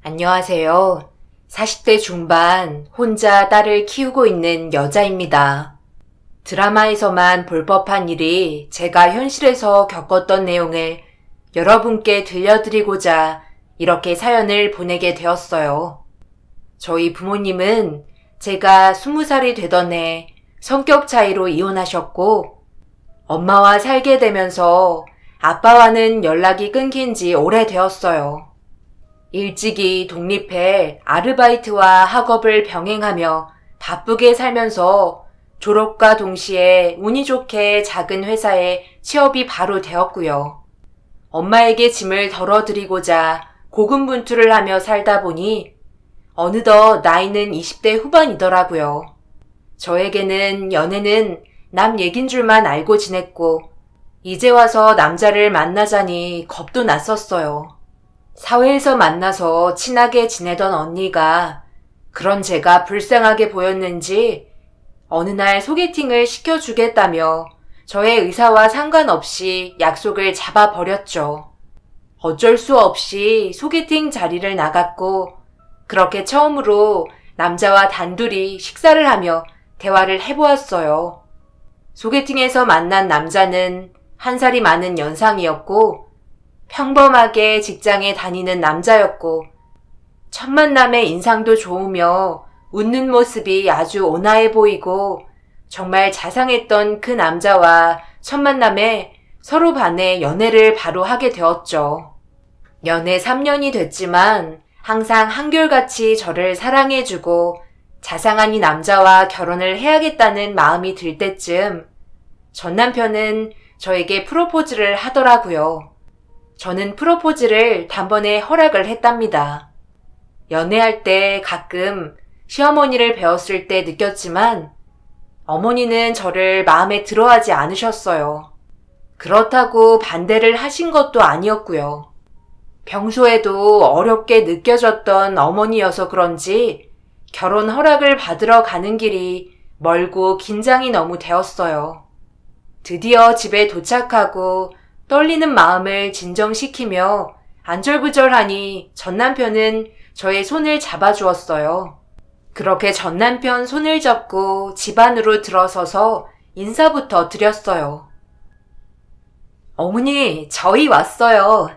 안녕하세요. 40대 중반 혼자 딸을 키우고 있는 여자입니다. 드라마에서만 볼 법한 일이 제가 현실에서 겪었던 내용을 여러분께 들려드리고자 이렇게 사연을 보내게 되었어요. 저희 부모님은 제가 20살이 되던 해 성격 차이로 이혼하셨고 엄마와 살게 되면서 아빠와는 연락이 끊긴 지 오래되었어요. 일찍이 독립해 아르바이트와 학업을 병행하며 바쁘게 살면서 졸업과 동시에 운이 좋게 작은 회사에 취업이 바로 되었고요. 엄마에게 짐을 덜어드리고자 고군분투를 하며 살다 보니 어느덧 나이는 20대 후반이더라고요. 저에게는 연애는 남 얘긴 줄만 알고 지냈고 이제 와서 남자를 만나자니 겁도 났었어요. 사회에서 만나서 친하게 지내던 언니가 그런 제가 불쌍하게 보였는지 어느 날 소개팅을 시켜주겠다며 저의 의사와 상관없이 약속을 잡아버렸죠. 어쩔 수 없이 소개팅 자리를 나갔고 그렇게 처음으로 남자와 단둘이 식사를 하며 대화를 해보았어요. 소개팅에서 만난 남자는 1살이 많은 연상이었고 평범하게 직장에 다니는 남자였고 첫 만남에 인상도 좋으며 웃는 모습이 아주 온화해 보이고 정말 자상했던 그 남자와 첫 만남에 서로 반해 연애를 바로 하게 되었죠. 연애 3년이 됐지만 항상 한결같이 저를 사랑해주고 자상한 이 남자와 결혼을 해야겠다는 마음이 들 때쯤 전 남편은 저에게 프로포즈를 하더라고요. 저는 프로포즈를 단번에 허락을 했답니다. 연애할 때 가끔 시어머니를 배웠을 때 느꼈지만 어머니는 저를 마음에 들어하지 않으셨어요. 그렇다고 반대를 하신 것도 아니었고요. 평소에도 어렵게 느껴졌던 어머니여서 그런지 결혼 허락을 받으러 가는 길이 멀고 긴장이 너무 되었어요. 드디어 집에 도착하고 떨리는 마음을 진정시키며 안절부절하니 전 남편은 저의 손을 잡아주었어요. 그렇게 전 남편 손을 잡고 집 안으로 들어서서 인사부터 드렸어요. 어머니, 저희 왔어요.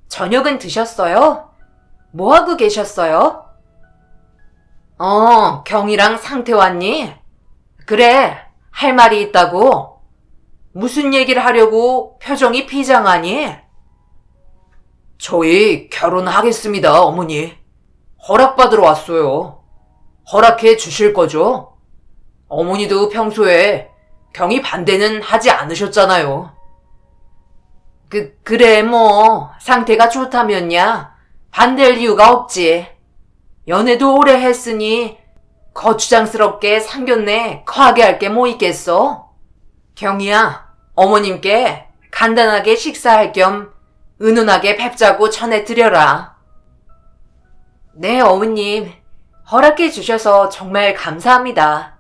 저녁은 드셨어요? 뭐 하고 계셨어요? 경이랑 상태 왔니? 그래, 할 말이 있다고. 무슨 얘기를 하려고 표정이 비장하니? 저희 결혼하겠습니다, 어머니. 허락받으러 왔어요. 허락해 주실 거죠? 어머니도 평소에 경이 반대는 하지 않으셨잖아요. 그래 뭐 상태가 좋다면야 반대할 이유가 없지. 연애도 오래 했으니 거추장스럽게 상견례 거하게 할 게 뭐 있겠어? 경이야, 어머님께 간단하게 식사할 겸 은은하게 뵙자고 전해드려라. 네, 어머님. 허락해 주셔서 정말 감사합니다.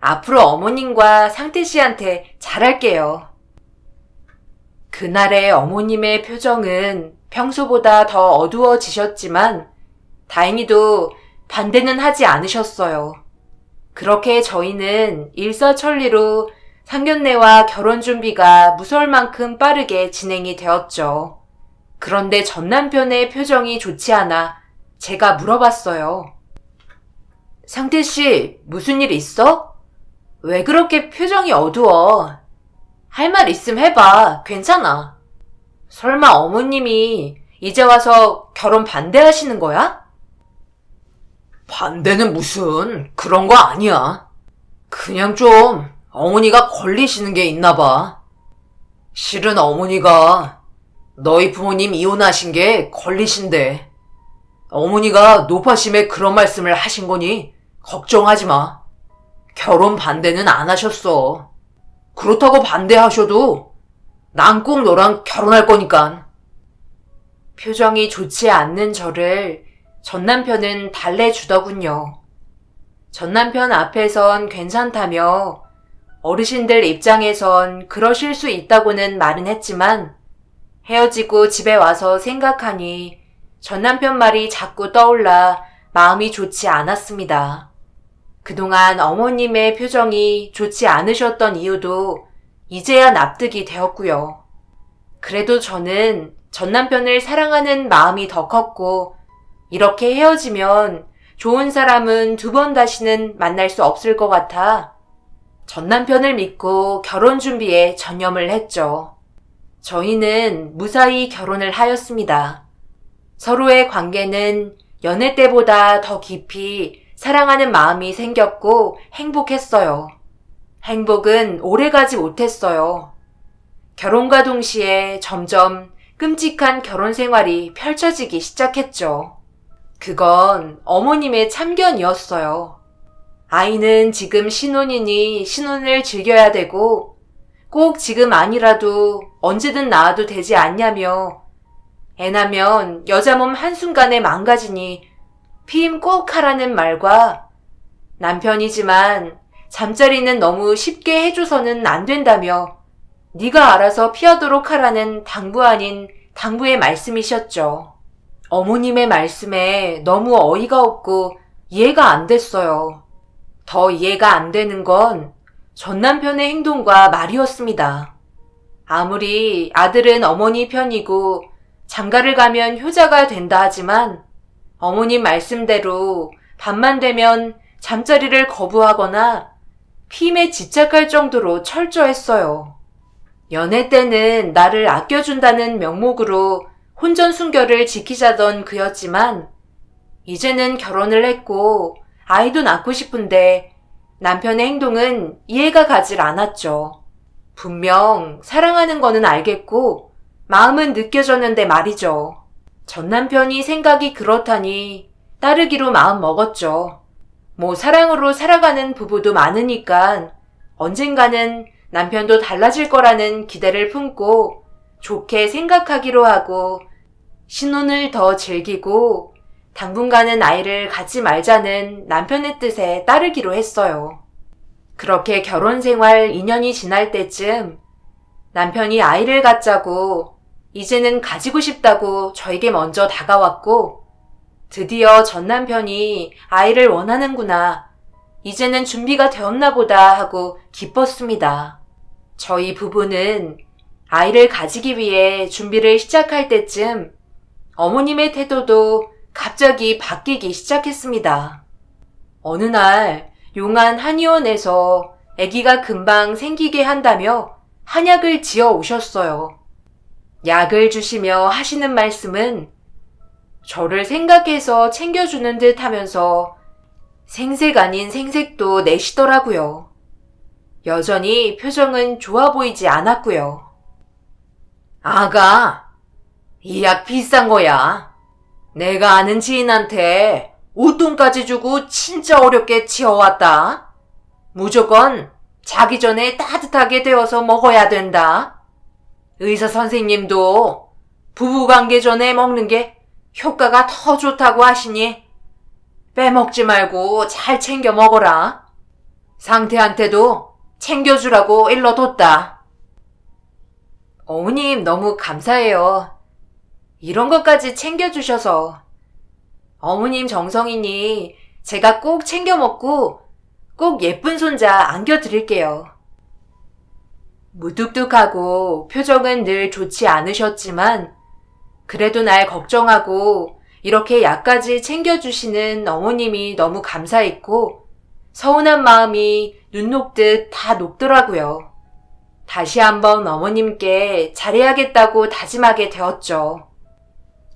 앞으로 어머님과 상태 씨한테 잘할게요. 그날의 어머님의 표정은 평소보다 더 어두워지셨지만 다행히도 반대는 하지 않으셨어요. 그렇게 저희는 일사천리로 상견례와 결혼 준비가 무서울 만큼 빠르게 진행이 되었죠. 그런데 전 남편의 표정이 좋지 않아 제가 물어봤어요. 상태 씨, 무슨 일 있어? 왜 그렇게 표정이 어두워? 할 말 있으면 해봐. 괜찮아. 설마 어머님이 이제 와서 결혼 반대하시는 거야? 반대는 무슨 그런 거 아니야. 그냥 좀 어머니가 걸리시는 게 있나 봐. 실은 어머니가 너희 부모님 이혼하신 게 걸리신데 어머니가 노파심에 그런 말씀을 하신 거니 걱정하지 마. 결혼 반대는 안 하셨어. 그렇다고 반대하셔도 난 꼭 너랑 결혼할 거니까. 표정이 좋지 않는 저를 전 남편은 달래주더군요. 전 남편 앞에선 괜찮다며 어르신들 입장에선 그러실 수 있다고는 말은 했지만 헤어지고 집에 와서 생각하니 전 남편 말이 자꾸 떠올라 마음이 좋지 않았습니다. 그동안 어머님의 표정이 좋지 않으셨던 이유도 이제야 납득이 되었고요. 그래도 저는 전 남편을 사랑하는 마음이 더 컸고 이렇게 헤어지면 좋은 사람은 두 번 다시는 만날 수 없을 것 같아 전 남편을 믿고 결혼 준비에 전념을 했죠. 저희는 무사히 결혼을 하였습니다. 서로의 관계는 연애 때보다 더 깊이 사랑하는 마음이 생겼고 행복했어요. 행복은 오래가지 못했어요. 결혼과 동시에 점점 끔찍한 결혼 생활이 펼쳐지기 시작했죠. 그건 어머님의 참견이었어요. 아이는 지금 신혼이니 신혼을 즐겨야 되고 꼭 지금 아니라도 언제든 낳아도 되지 않냐며 애 낳으면 여자 몸 한순간에 망가지니 피임 꼭 하라는 말과 남편이지만 잠자리는 너무 쉽게 해줘서는 안 된다며 네가 알아서 피하도록 하라는 당부 아닌 당부의 말씀이셨죠. 어머님의 말씀에 너무 어이가 없고 이해가 안 됐어요. 더 이해가 안 되는 건 전 남편의 행동과 말이었습니다. 아무리 아들은 어머니 편이고 장가를 가면 효자가 된다 하지만 어머님 말씀대로 밤만 되면 잠자리를 거부하거나 피임에 집착할 정도로 철저했어요. 연애 때는 나를 아껴준다는 명목으로 혼전순결을 지키자던 그였지만 이제는 결혼을 했고 아이도 낳고 싶은데 남편의 행동은 이해가 가질 않았죠. 분명 사랑하는 거는 알겠고 마음은 느껴졌는데 말이죠. 전 남편이 생각이 그렇다니 따르기로 마음 먹었죠. 뭐 사랑으로 살아가는 부부도 많으니까 언젠가는 남편도 달라질 거라는 기대를 품고 좋게 생각하기로 하고 신혼을 더 즐기고 당분간은 아이를 갖지 말자는 남편의 뜻에 따르기로 했어요. 그렇게 결혼 생활 2년이 지날 때쯤 남편이 아이를 갖자고 이제는 가지고 싶다고 저에게 먼저 다가왔고 드디어 전 남편이 아이를 원하는구나. 이제는 준비가 되었나 보다 하고 기뻤습니다. 저희 부부는 아이를 가지기 위해 준비를 시작할 때쯤 어머님의 태도도 갑자기 바뀌기 시작했습니다. 어느 날 용안 한의원에서 아기가 금방 생기게 한다며 한약을 지어 오셨어요. 약을 주시며 하시는 말씀은 저를 생각해서 챙겨주는 듯 하면서 생색 아닌 생색도 내시더라고요. 여전히 표정은 좋아 보이지 않았고요. 아가, 이 약 비싼 거야. 내가 아는 지인한테 웃돈까지 주고 진짜 어렵게 지어왔다. 무조건 자기 전에 따뜻하게 데워서 먹어야 된다. 의사 선생님도 부부관계 전에 먹는 게 효과가 더 좋다고 하시니 빼먹지 말고 잘 챙겨 먹어라. 상태한테도 챙겨주라고 일러뒀다. 어머님 너무 감사해요. 이런 것까지 챙겨주셔서. 어머님 정성이니 제가 꼭 챙겨 먹고 꼭 예쁜 손자 안겨드릴게요. 무뚝뚝하고 표정은 늘 좋지 않으셨지만 그래도 날 걱정하고 이렇게 약까지 챙겨주시는 어머님이 너무 감사했고 서운한 마음이 눈 녹듯 다 녹더라고요. 다시 한번 어머님께 잘해야겠다고 다짐하게 되었죠.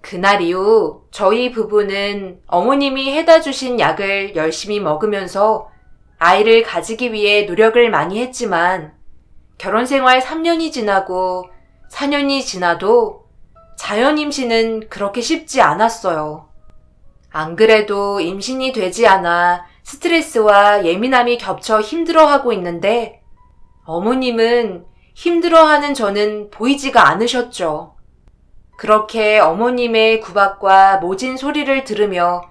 그날 이후 저희 부부는 어머님이 해다 주신 약을 열심히 먹으면서 아이를 가지기 위해 노력을 많이 했지만 결혼 생활 3년이 지나고 4년이 지나도 자연 임신은 그렇게 쉽지 않았어요. 안 그래도 임신이 되지 않아 스트레스와 예민함이 겹쳐 힘들어하고 있는데 어머님은 힘들어하는 저는 보이지가 않으셨죠. 그렇게 어머님의 구박과 모진 소리를 들으며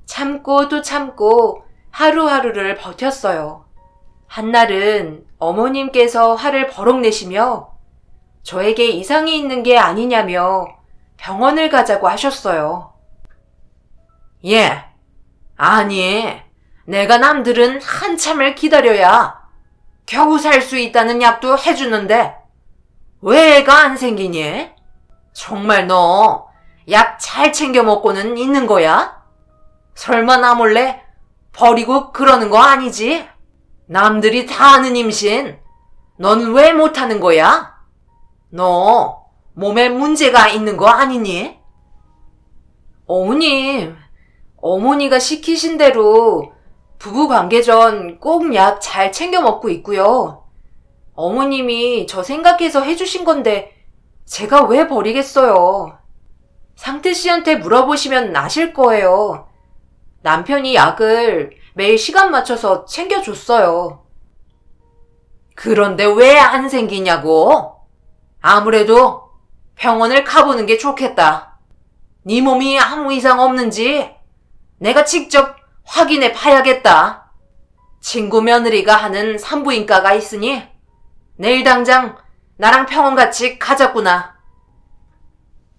참고 또 참고 하루하루를 버텼어요. 한날은 어머님께서 화를 버럭 내시며 저에게 이상이 있는 게 아니냐며 병원을 가자고 하셨어요. 예. 아니, 내가 남들은 한참을 기다려야 겨우 살 수 있다는 약도 해주는데 왜 애가 안 생기니? 정말 너 약 잘 챙겨 먹고는 있는 거야? 설마 나 몰래 버리고 그러는 거 아니지? 남들이 다 아는 임신, 넌 왜 못하는 거야? 너 몸에 문제가 있는 거 아니니? 어머님, 어머니가 시키신 대로 부부 관계 전 꼭 약 잘 챙겨 먹고 있고요. 어머님이 저 생각해서 해주신 건데 제가 왜 버리겠어요. 상태 씨한테 물어보시면 아실 거예요. 남편이 약을 매일 시간 맞춰서 챙겨줬어요. 그런데 왜 안 생기냐고? 아무래도 병원을 가보는 게 좋겠다. 네 몸이 아무 이상 없는지 내가 직접 확인해 봐야겠다. 친구 며느리가 하는 산부인과가 있으니 내일 당장 나랑 병원 같이 가자꾸나.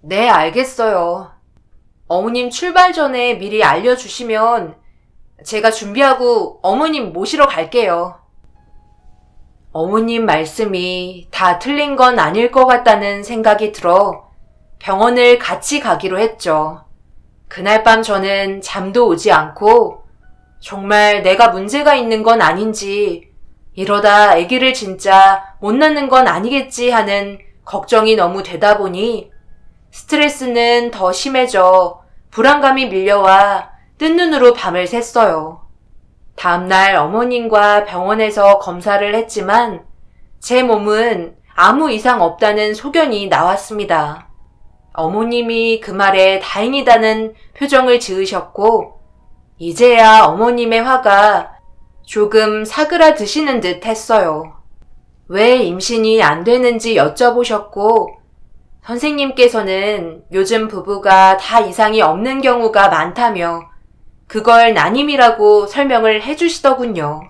네, 알겠어요. 어머님 출발 전에 미리 알려주시면 제가 준비하고 어머님 모시러 갈게요. 어머님 말씀이 다 틀린 건 아닐 것 같다는 생각이 들어 병원을 같이 가기로 했죠. 그날 밤 저는 잠도 오지 않고 정말 내가 문제가 있는 건 아닌지, 이러다 아기를 진짜 못 낳는 건 아니겠지 하는 걱정이 너무 되다 보니 스트레스는 더 심해져 불안감이 밀려와 뜬 눈으로 밤을 샜어요. 다음날 어머님과 병원에서 검사를 했지만 제 몸은 아무 이상 없다는 소견이 나왔습니다. 어머님이 그 말에 다행이다는 표정을 지으셨고 이제야 어머님의 화가 조금 사그라드시는 듯 했어요. 왜 임신이 안 되는지 여쭤보셨고 선생님께서는 요즘 부부가 다 이상이 없는 경우가 많다며 그걸 난임이라고 설명을 해주시더군요.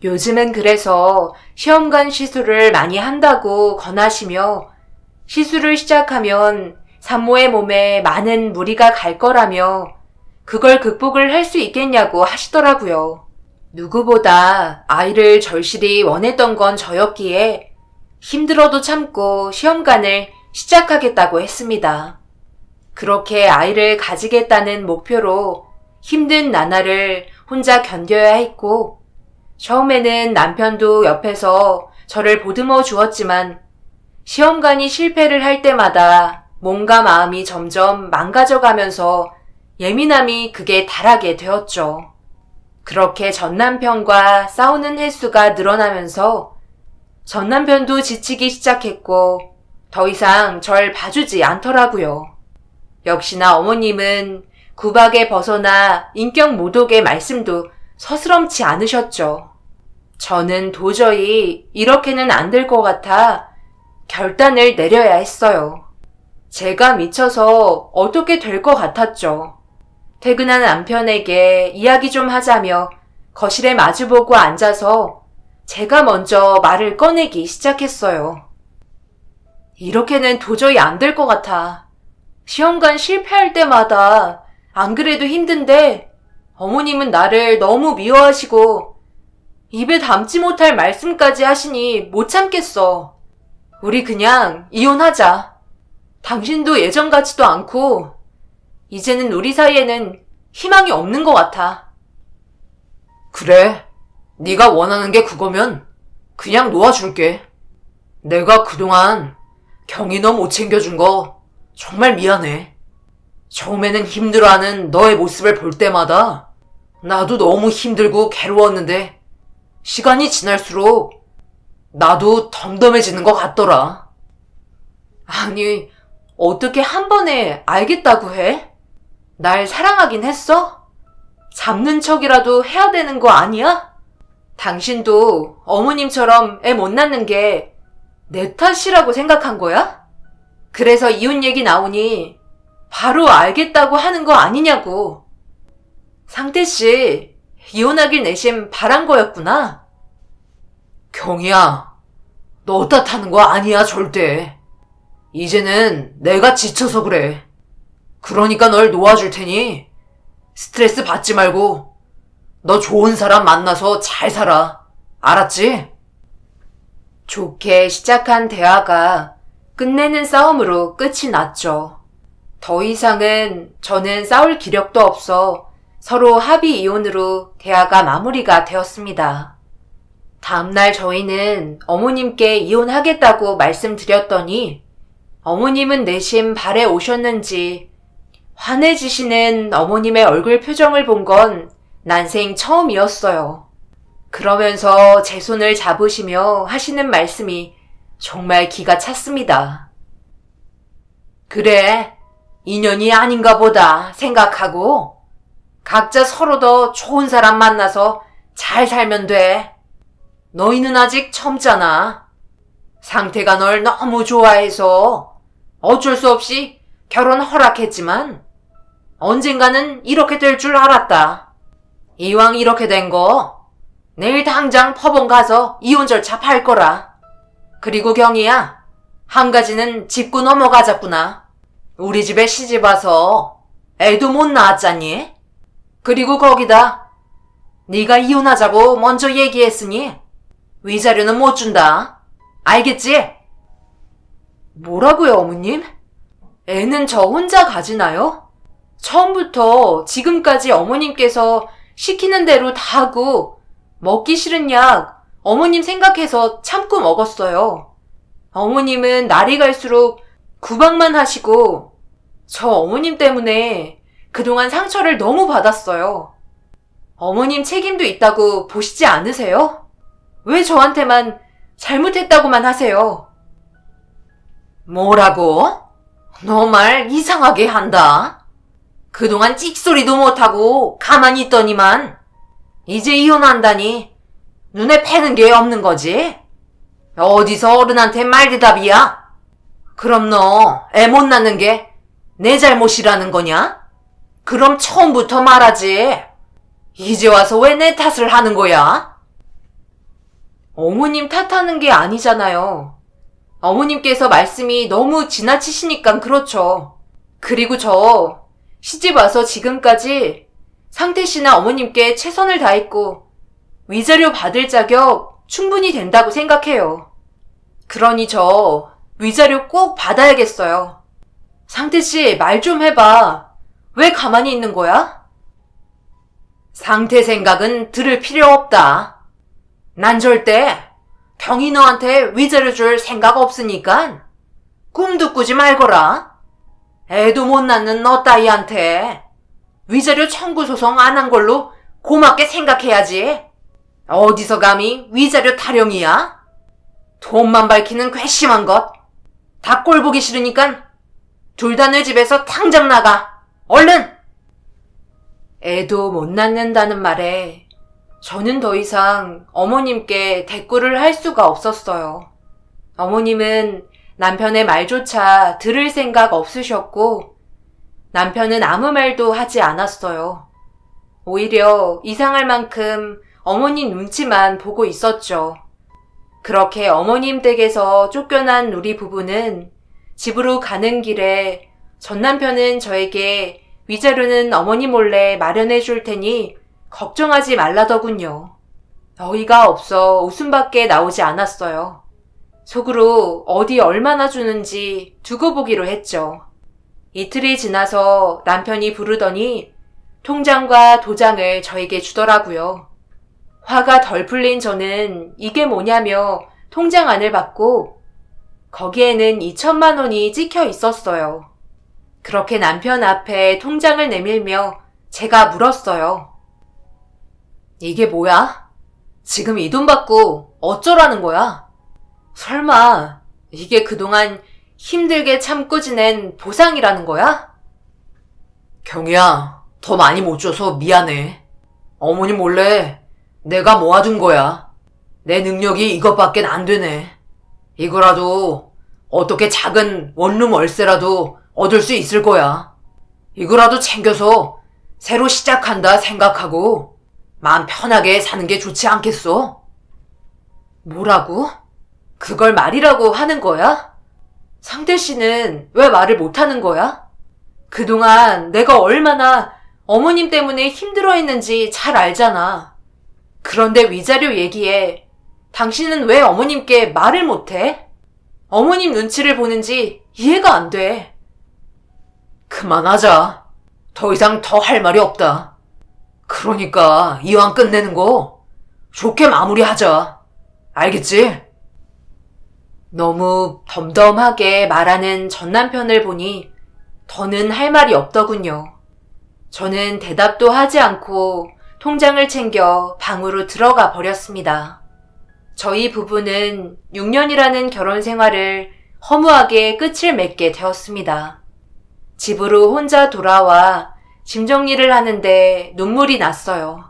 요즘은 그래서 시험관 시술을 많이 한다고 권하시며 시술을 시작하면 산모의 몸에 많은 무리가 갈 거라며 그걸 극복을 할 수 있겠냐고 하시더라고요. 누구보다 아이를 절실히 원했던 건 저였기에 힘들어도 참고 시험관을 시작하겠다고 했습니다. 그렇게 아이를 가지겠다는 목표로 힘든 나날을 혼자 견뎌야 했고 처음에는 남편도 옆에서 저를 보듬어 주었지만 시험관이 실패를 할 때마다 몸과 마음이 점점 망가져가면서 예민함이 극에 달하게 되었죠. 그렇게 전남편과 싸우는 횟수가 늘어나면서 전남편도 지치기 시작했고 더 이상 절 봐주지 않더라고요. 역시나 어머님은 구박에 벗어나 인격 모독의 말씀도 서스럼치 않으셨죠. 저는 도저히 이렇게는 안 될 것 같아 결단을 내려야 했어요. 제가 미쳐서 어떻게 될 것 같았죠. 퇴근한 남편에게 이야기 좀 하자며 거실에 마주보고 앉아서 제가 먼저 말을 꺼내기 시작했어요. 이렇게는 도저히 안 될 것 같아. 시험관 실패할 때마다 안 그래도 힘든데 어머님은 나를 너무 미워하시고 입에 담지 못할 말씀까지 하시니 못 참겠어. 우리 그냥 이혼하자. 당신도 예전 같지도 않고 이제는 우리 사이에는 희망이 없는 것 같아. 그래, 네가 원하는 게 그거면 그냥 놓아줄게. 내가 그동안 경이 너 못 챙겨준 거 정말 미안해. 처음에는 힘들어하는 너의 모습을 볼 때마다 나도 너무 힘들고 괴로웠는데 시간이 지날수록 나도 덤덤해지는 것 같더라. 아니, 어떻게 한 번에 알겠다고 해? 날 사랑하긴 했어? 잡는 척이라도 해야 되는 거 아니야? 당신도 어머님처럼 애 못 낳는 게 내 탓이라고 생각한 거야? 그래서 이혼 얘기 나오니 바로 알겠다고 하는 거 아니냐고. 상태씨, 이혼하길 내심 바란 거였구나. 경이야, 너 탓하는 거 아니야, 절대. 이제는 내가 지쳐서 그래. 그러니까 널 놓아줄 테니 스트레스 받지 말고 너 좋은 사람 만나서 잘 살아. 알았지? 좋게 시작한 대화가 끝내는 싸움으로 끝이 났죠. 더 이상은 저는 싸울 기력도 없어 서로 합의 이혼으로 대화가 마무리가 되었습니다. 다음날 저희는 어머님께 이혼하겠다고 말씀드렸더니 어머님은 내심 발에 오셨는지 환해지시는 어머님의 얼굴 표정을 본 건 난생 처음이었어요. 그러면서 제 손을 잡으시며 하시는 말씀이 정말 기가 찼습니다. 그래, 인연이 아닌가 보다 생각하고 각자 서로 더 좋은 사람 만나서 잘 살면 돼. 너희는 아직 젊잖아. 상태가 널 너무 좋아해서 어쩔 수 없이 결혼 허락했지만 언젠가는 이렇게 될 줄 알았다. 이왕 이렇게 된 거 내일 당장 법원 가서 이혼 절차 밟 거라. 그리고 경희야, 한 가지는 짚고 넘어가자꾸나. 우리 집에 시집 와서 애도 못 낳았잖니? 그리고 거기다 네가 이혼하자고 먼저 얘기했으니 위자료는 못 준다. 알겠지? 뭐라고요, 어머님? 애는 저 혼자 가지나요? 처음부터 지금까지 어머님께서 시키는 대로 다 하고 먹기 싫은 약 어머님 생각해서 참고 먹었어요. 어머님은 날이 갈수록 구박만 하시고 저 어머님 때문에 그동안 상처를 너무 받았어요. 어머님 책임도 있다고 보시지 않으세요? 왜 저한테만 잘못했다고만 하세요? 뭐라고? 너 말 이상하게 한다. 그동안 찍소리도 못하고 가만히 있더니만 이제 이혼한다니 눈에 패는 게 없는 거지? 어디서 어른한테 말대답이야? 그럼 너 애 못 낳는 게 내 잘못이라는 거냐? 그럼 처음부터 말하지. 이제 와서 왜 내 탓을 하는 거야? 어머님 탓하는 게 아니잖아요. 어머님께서 말씀이 너무 지나치시니까 그렇죠. 그리고 저 시집 와서 지금까지 상태 씨나 어머님께 최선을 다했고 위자료 받을 자격 충분히 된다고 생각해요. 그러니 저 위자료 꼭 받아야겠어요. 상태 씨, 말 좀 해봐. 왜 가만히 있는 거야? 상태 생각은 들을 필요 없다. 난 절대 경희 너한테 위자료 줄 생각 없으니까 꿈도 꾸지 말거라. 애도 못 낳는 너 따위한테 위자료 청구 소송 안 한 걸로 고맙게 생각해야지. 어디서 감히 위자료 타령이야? 돈만 밝히는 괘씸한 것. 다 꼴 보기 싫으니까 둘 다 내 집에서 당장 나가. 얼른! 애도 못 낳는다는 말에 저는 더 이상 어머님께 대꾸를 할 수가 없었어요. 어머님은 남편의 말조차 들을 생각 없으셨고 남편은 아무 말도 하지 않았어요. 오히려 이상할 만큼 어머님 눈치만 보고 있었죠. 그렇게 어머님 댁에서 쫓겨난 우리 부부는 집으로 가는 길에 전 남편은 저에게 위자료는 어머니 몰래 마련해 줄 테니 걱정하지 말라더군요. 어이가 없어 웃음밖에 나오지 않았어요. 속으로 어디 얼마나 주는지 두고 보기로 했죠. 이틀이 지나서 남편이 부르더니 통장과 도장을 저에게 주더라고요. 화가 덜 풀린 저는 이게 뭐냐며 통장 안을 받고 거기에는 2천만 원이 찍혀 있었어요. 그렇게 남편 앞에 통장을 내밀며 제가 물었어요. 이게 뭐야? 지금 이 돈 받고 어쩌라는 거야? 설마 이게 그동안 힘들게 참고 지낸 보상이라는 거야? 경희야, 더 많이 못 줘서 미안해. 어머니 몰래 내가 모아둔 거야. 내 능력이 이것밖엔 안 되네. 이거라도 어떻게 작은 원룸 월세라도 얻을 수 있을 거야. 이거라도 챙겨서 새로 시작한다 생각하고 마음 편하게 사는 게 좋지 않겠어? 뭐라고? 그걸 말이라고 하는 거야? 상태 씨는 왜 말을 못하는 거야? 그동안 내가 얼마나 어머님 때문에 힘들어했는지 잘 알잖아. 그런데 위자료 얘기에 당신은 왜 어머님께 말을 못해? 어머님 눈치를 보는지 이해가 안 돼. 그만하자. 더 이상 더 할 말이 없다. 그러니까 이왕 끝내는 거 좋게 마무리하자. 알겠지? 너무 덤덤하게 말하는 전 남편을 보니 더는 할 말이 없더군요. 저는 대답도 하지 않고 통장을 챙겨 방으로 들어가 버렸습니다. 저희 부부는 6년이라는 결혼 생활을 허무하게 끝을 맺게 되었습니다. 집으로 혼자 돌아와 짐 정리를 하는데 눈물이 났어요.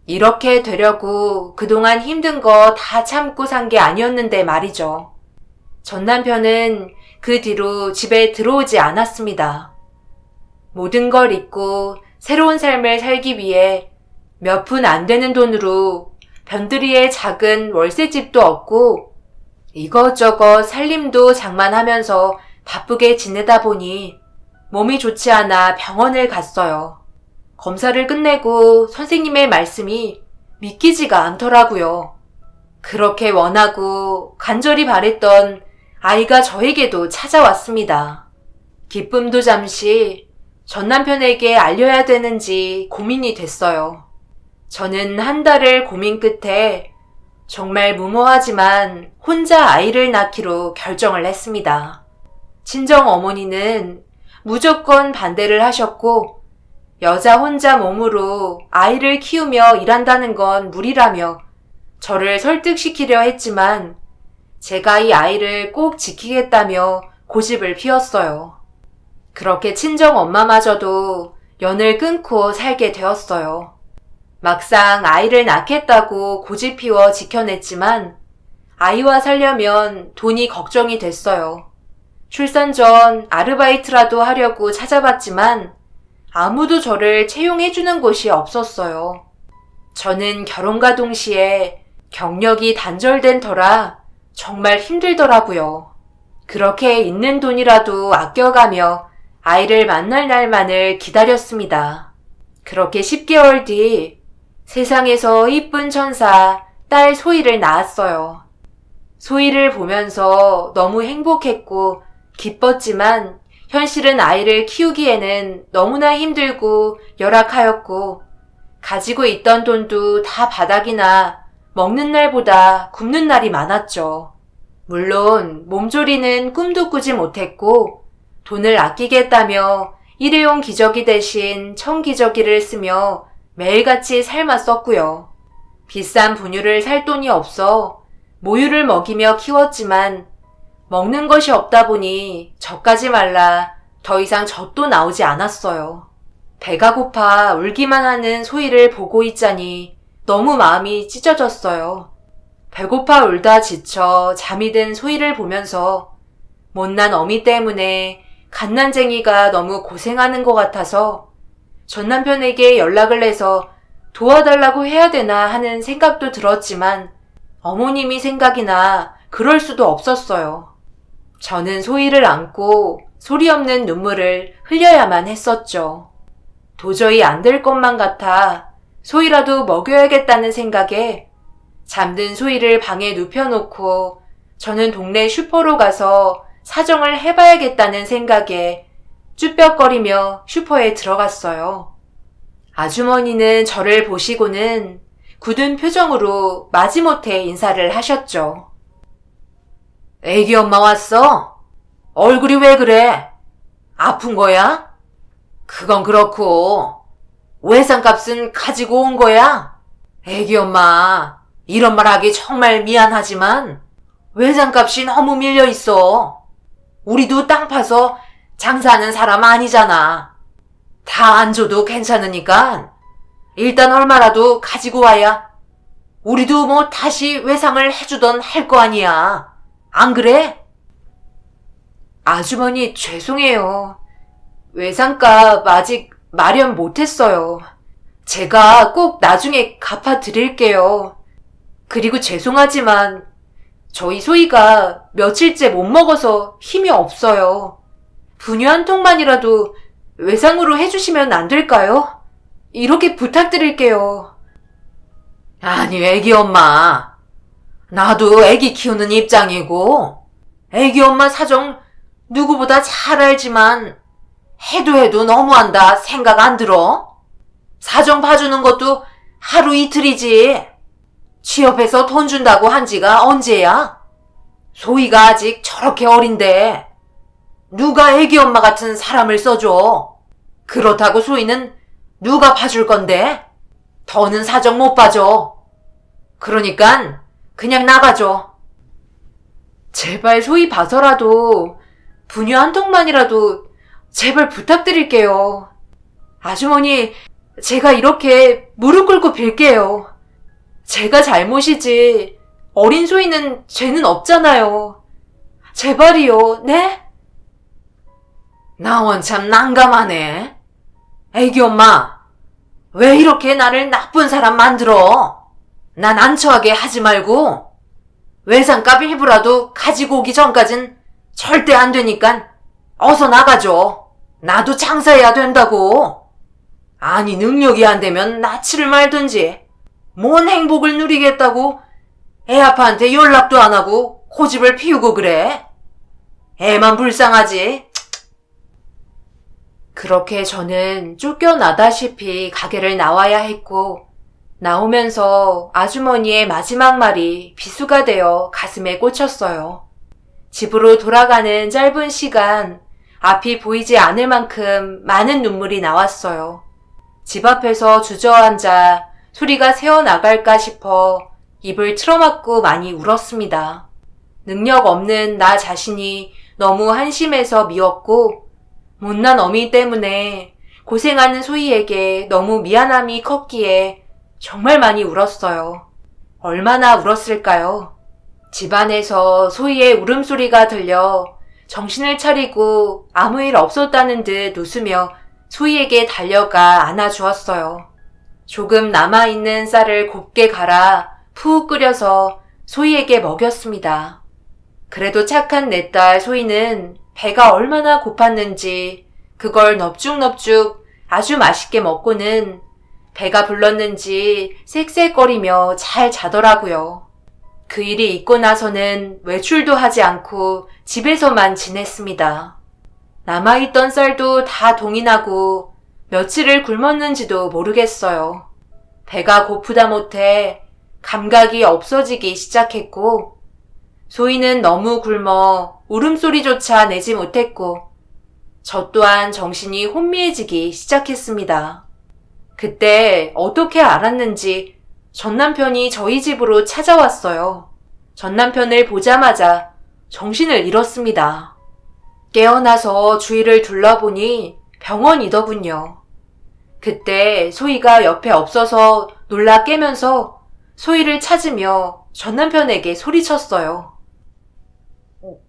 이렇게 되려고 그동안 힘든 거 다 참고 산 게 아니었는데 말이죠. 전 남편은 그 뒤로 집에 들어오지 않았습니다. 모든 걸 잊고 새로운 삶을 살기 위해 몇 푼 안 되는 돈으로 변두리에 작은 월세집도 얻고 이것저것 살림도 장만하면서 바쁘게 지내다 보니 몸이 좋지 않아 병원을 갔어요. 검사를 끝내고 선생님의 말씀이 믿기지가 않더라고요. 그렇게 원하고 간절히 바랬던 아이가 저에게도 찾아왔습니다. 기쁨도 잠시 전 남편에게 알려야 되는지 고민이 됐어요. 저는 한 달을 고민 끝에 정말 무모하지만 혼자 아이를 낳기로 결정을 했습니다. 친정 어머니는 무조건 반대를 하셨고 여자 혼자 몸으로 아이를 키우며 일한다는 건 무리라며 저를 설득시키려 했지만 제가 이 아이를 꼭 지키겠다며 고집을 피웠어요. 그렇게 친정 엄마마저도 연을 끊고 살게 되었어요. 막상 아이를 낳겠다고 고집 피워 지켜냈지만 아이와 살려면 돈이 걱정이 됐어요. 출산 전 아르바이트라도 하려고 찾아봤지만 아무도 저를 채용해주는 곳이 없었어요. 저는 결혼과 동시에 경력이 단절된 터라 정말 힘들더라고요. 그렇게 있는 돈이라도 아껴가며 아이를 만날 날만을 기다렸습니다. 그렇게 10개월 뒤 세상에서 이쁜 천사 딸 소희를 낳았어요. 소희를 보면서 너무 행복했고 기뻤지만 현실은 아이를 키우기에는 너무나 힘들고 열악하였고 가지고 있던 돈도 다 바닥이나 먹는 날보다 굶는 날이 많았죠. 물론 몸조리는 꿈도 꾸지 못했고 돈을 아끼겠다며 일회용 기저귀 대신 청기저귀를 쓰며 매일같이 삶았었고요. 비싼 분유를 살 돈이 없어 모유를 먹이며 키웠지만 먹는 것이 없다 보니 젖까지 말라 더 이상 젖도 나오지 않았어요. 배가 고파 울기만 하는 소희를 보고 있자니 너무 마음이 찢어졌어요. 배고파 울다 지쳐 잠이 든 소희를 보면서 못난 어미 때문에 갓난쟁이가 너무 고생하는 것 같아서 전 남편에게 연락을 해서 도와달라고 해야 되나 하는 생각도 들었지만 어머님이 생각이 나 그럴 수도 없었어요. 저는 소희를 안고 소리 없는 눈물을 흘려야만 했었죠. 도저히 안 될 것만 같아 소희라도 먹여야겠다는 생각에 잠든 소희를 방에 눕혀놓고 저는 동네 슈퍼로 가서 사정을 해봐야겠다는 생각에 쭈뼛거리며 슈퍼에 들어갔어요. 아주머니는 저를 보시고는 굳은 표정으로 마지못해 인사를 하셨죠. 애기 엄마 왔어? 얼굴이 왜 그래? 아픈 거야? 그건 그렇고 외상값은 가지고 온 거야? 애기 엄마, 이런 말 하기 정말 미안하지만 외상값이 너무 밀려 있어. 우리도 땅 파서 장사하는 사람 아니잖아. 다 안 줘도 괜찮으니까 일단 얼마라도 가지고 와야 우리도 뭐 다시 외상을 해주던 할 거 아니야. 안 그래? 아주머니 죄송해요. 외상값 아직 마련 못했어요. 제가 꼭 나중에 갚아드릴게요. 그리고 죄송하지만 저희 소희가 며칠째 못 먹어서 힘이 없어요. 분유 한 통만이라도 외상으로 해주시면 안 될까요? 이렇게 부탁드릴게요. 아니, 애기 엄마. 나도 애기 키우는 입장이고, 애기 엄마 사정 누구보다 잘 알지만, 해도 너무한다 생각 안 들어? 사정 봐주는 것도 하루 이틀이지. 취업해서 돈 준다고 한 지가 언제야? 소희가 아직 저렇게 어린데, 누가 애기 엄마 같은 사람을 써줘? 그렇다고 소희는 누가 봐줄 건데? 더는 사정 못 봐줘. 그러니깐 그냥 나가줘. 제발 소희 봐서라도 분유 한 통만이라도 제발 부탁드릴게요. 아주머니, 제가 이렇게 무릎 꿇고 빌게요. 제가 잘못이지 어린 소희는 죄는 없잖아요. 제발이요, 네? 나 원참 난감하네. 애기 엄마, 왜 이렇게 나를 나쁜 사람 만들어? 난 난처하게 하지 말고, 외상값 일부라도 가지고 오기 전까진 절대 안 되니까 어서 나가줘. 나도 장사해야 된다고. 아니, 능력이 안 되면 나치를 말든지. 뭔 행복을 누리겠다고 애 아빠한테 연락도 안 하고 고집을 피우고 그래. 애만 불쌍하지. 그렇게 저는 쫓겨나다시피 가게를 나와야 했고, 나오면서 아주머니의 마지막 말이 비수가 되어 가슴에 꽂혔어요. 집으로 돌아가는 짧은 시간, 앞이 보이지 않을 만큼 많은 눈물이 나왔어요. 집 앞에서 주저앉아 소리가 새어나갈까 싶어 입을 틀어막고 많이 울었습니다. 능력 없는 나 자신이 너무 한심해서 미웠고, 못난 어미 때문에 고생하는 소희에게 너무 미안함이 컸기에 정말 많이 울었어요. 얼마나 울었을까요? 집안에서 소희의 울음소리가 들려 정신을 차리고 아무 일 없었다는 듯 웃으며 소희에게 달려가 안아주었어요. 조금 남아있는 쌀을 곱게 갈아 푹 끓여서 소희에게 먹였습니다. 그래도 착한 내 딸 소희는 배가 얼마나 고팠는지 그걸 넙죽넙죽 아주 맛있게 먹고는 배가 불렀는지 쌕쌕거리며 잘 자더라고요. 그 일이 있고 나서는 외출도 하지 않고 집에서만 지냈습니다. 남아있던 쌀도 다 동이 나고 며칠을 굶었는지도 모르겠어요. 배가 고프다 못해 감각이 없어지기 시작했고, 소희는 너무 굶어 울음소리조차 내지 못했고, 저 또한 정신이 혼미해지기 시작했습니다. 그때 어떻게 알았는지 전 남편이 저희 집으로 찾아왔어요. 전 남편을 보자마자 정신을 잃었습니다. 깨어나서 주위를 둘러보니 병원이더군요. 그때 소희가 옆에 없어서 놀라 깨면서 소희를 찾으며 전 남편에게 소리쳤어요.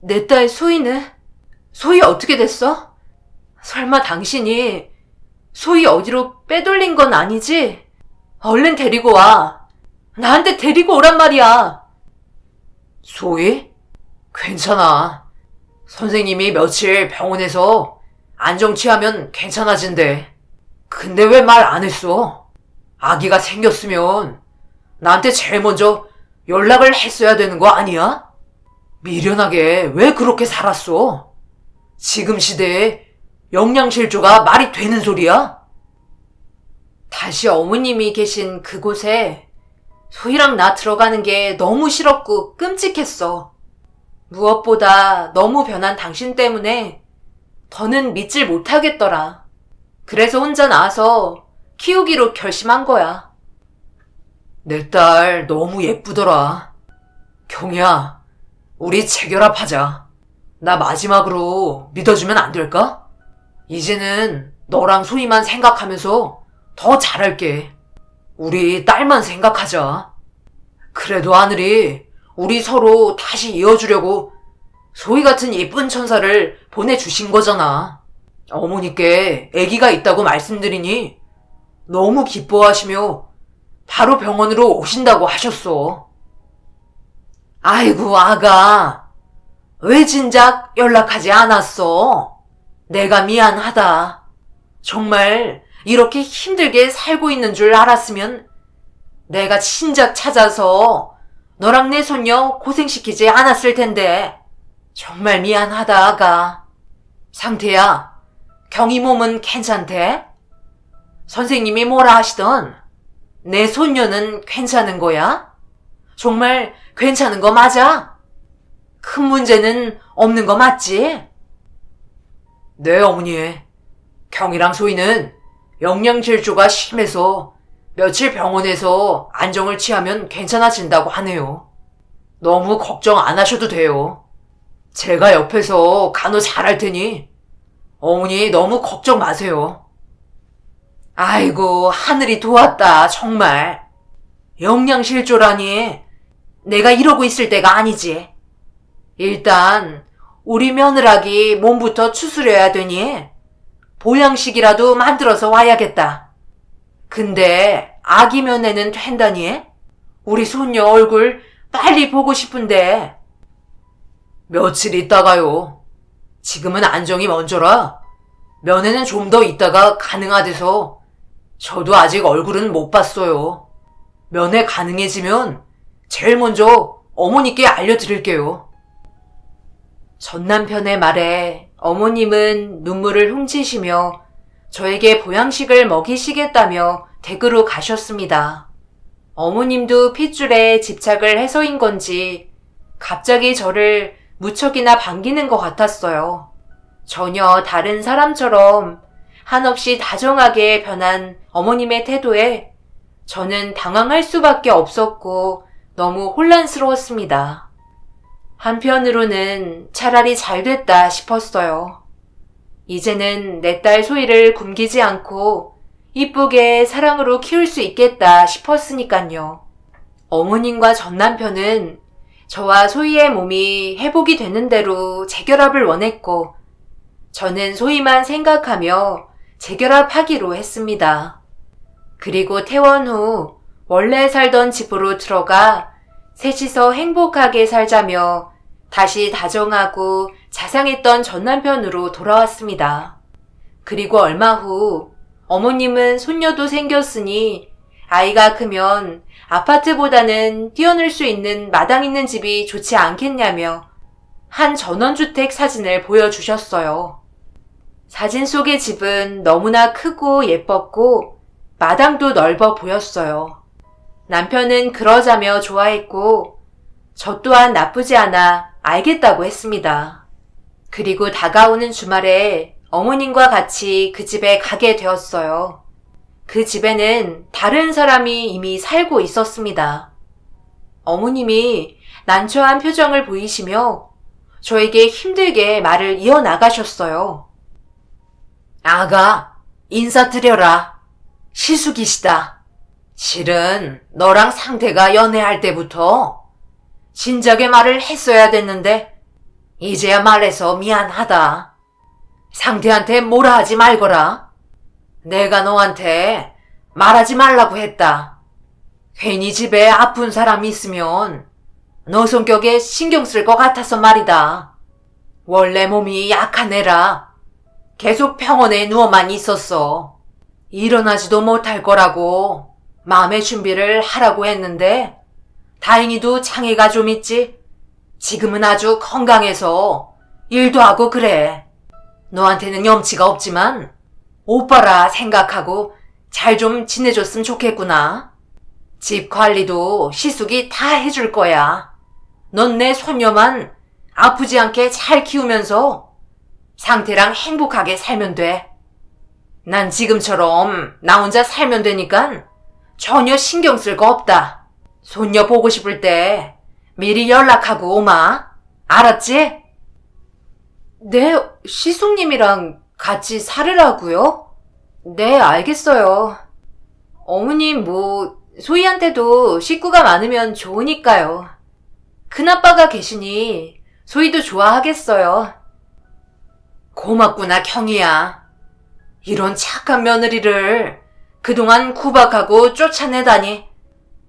내 딸 소희는? 소희 어떻게 됐어? 설마 당신이 소희 어디로 빼돌린 건 아니지? 얼른 데리고 와. 나한테 데리고 오란 말이야. 소희? 괜찮아. 선생님이 며칠 병원에서 안정 취하면 괜찮아진대. 근데 왜 말 안 했어? 아기가 생겼으면 나한테 제일 먼저 연락을 했어야 되는 거 아니야? 미련하게 왜 그렇게 살았어? 지금 시대에 영양실조가 말이 되는 소리야? 다시 어머님이 계신 그곳에 소희랑 나 들어가는 게 너무 싫었고 끔찍했어. 무엇보다 너무 변한 당신 때문에 더는 믿질 못하겠더라. 그래서 혼자 나와서 키우기로 결심한 거야. 내 딸 너무 예쁘더라. 경이야, 우리 재결합하자. 나 마지막으로 믿어주면 안 될까? 이제는 너랑 소희만 생각하면서 더 잘할게. 우리 딸만 생각하자. 그래도 하늘이 우리 서로 다시 이어주려고 소희 같은 예쁜 천사를 보내주신 거잖아. 어머니께 아기가 있다고 말씀드리니 너무 기뻐하시며 바로 병원으로 오신다고 하셨어. 아이고, 아가. 왜 진작 연락하지 않았어? 내가 미안하다. 정말 이렇게 힘들게 살고 있는 줄 알았으면 내가 진작 찾아서 너랑 내 손녀 고생시키지 않았을 텐데. 정말 미안하다, 아가. 상태야, 경이 몸은 괜찮대? 선생님이 뭐라 하시던 내 손녀는 괜찮은 거야? 정말 괜찮은 거 맞아? 큰 문제는 없는 거 맞지? 네, 어머니. 경이랑 소희는 영양실조가 심해서 며칠 병원에서 안정을 취하면 괜찮아진다고 하네요. 너무 걱정 안 하셔도 돼요. 제가 옆에서 간호 잘할 테니 어머니 너무 걱정 마세요. 아이고, 하늘이 도왔다, 정말. 영양실조라니 내가 이러고 있을 때가 아니지. 일단 우리 며느라기 몸부터 추스려야 되니 보양식이라도 만들어서 와야겠다. 근데 아기면 애는 된다니? 우리 손녀 얼굴 빨리 보고 싶은데. 며칠 있다가요. 지금은 안정이 먼저라 면회는 좀 더 있다가 가능하대서 저도 아직 얼굴은 못 봤어요. 면회 가능해지면 제일 먼저 어머니께 알려드릴게요. 전 남편의 말에 어머님은 눈물을 훔치시며 저에게 보양식을 먹이시겠다며 댁으로 가셨습니다. 어머님도 핏줄에 집착을 해서인 건지 갑자기 저를 무척이나 반기는 것 같았어요. 전혀 다른 사람처럼 한없이 다정하게 변한 어머님의 태도에 저는 당황할 수밖에 없었고 너무 혼란스러웠습니다. 한편으로는 차라리 잘 됐다 싶었어요. 이제는 내 딸 소희를 굶기지 않고 이쁘게 사랑으로 키울 수 있겠다 싶었으니깐요. 어머님과 전 남편은 저와 소희의 몸이 회복이 되는 대로 재결합을 원했고 저는 소희만 생각하며 재결합하기로 했습니다. 그리고 퇴원 후 원래 살던 집으로 들어가 셋이서 행복하게 살자며 다시 다정하고 자상했던 전 남편으로 돌아왔습니다. 그리고 얼마 후 어머님은 손녀도 생겼으니 아이가 크면 아파트보다는 뛰어놀 수 있는 마당 있는 집이 좋지 않겠냐며 한 전원주택 사진을 보여주셨어요. 사진 속의 집은 너무나 크고 예뻤고 마당도 넓어 보였어요. 남편은 그러자며 좋아했고 저 또한 나쁘지 않아 알겠다고 했습니다. 그리고 다가오는 주말에 어머님과 같이 그 집에 가게 되었어요. 그 집에는 다른 사람이 이미 살고 있었습니다. 어머님이 난처한 표정을 보이시며 저에게 힘들게 말을 이어나가셨어요. 아가, 인사드려라. 시숙이시다. 실은 너랑 상태가 연애할 때부터 진작에 말을 했어야 됐는데 이제야 말해서 미안하다. 상태한테 뭐라 하지 말거라. 내가 너한테 말하지 말라고 했다. 괜히 집에 아픈 사람이 있으면 너 성격에 신경 쓸 것 같아서 말이다. 원래 몸이 약한 애라 계속 병원에 누워만 있었어. 일어나지도 못할 거라고 마음의 준비를 하라고 했는데 다행히도 장애가 좀 있지. 지금은 아주 건강해서 일도 하고 그래. 너한테는 염치가 없지만 오빠라 생각하고 잘 좀 지내줬으면 좋겠구나. 집 관리도 시숙이 다 해줄 거야. 넌 내 손녀만 아프지 않게 잘 키우면서 상태랑 행복하게 살면 돼. 난 지금처럼 나 혼자 살면 되니까 전혀 신경 쓸 거 없다. 손녀 보고 싶을 때 미리 연락하고 오마. 알았지? 네, 시숙님이랑 같이 살으라고요? 네, 알겠어요. 어머님 소희한테도 식구가 많으면 좋으니까요. 큰아빠가 계시니 소희도 좋아하겠어요. 고맙구나, 경이야. 이런 착한 며느리를 그동안 구박하고 쫓아내다니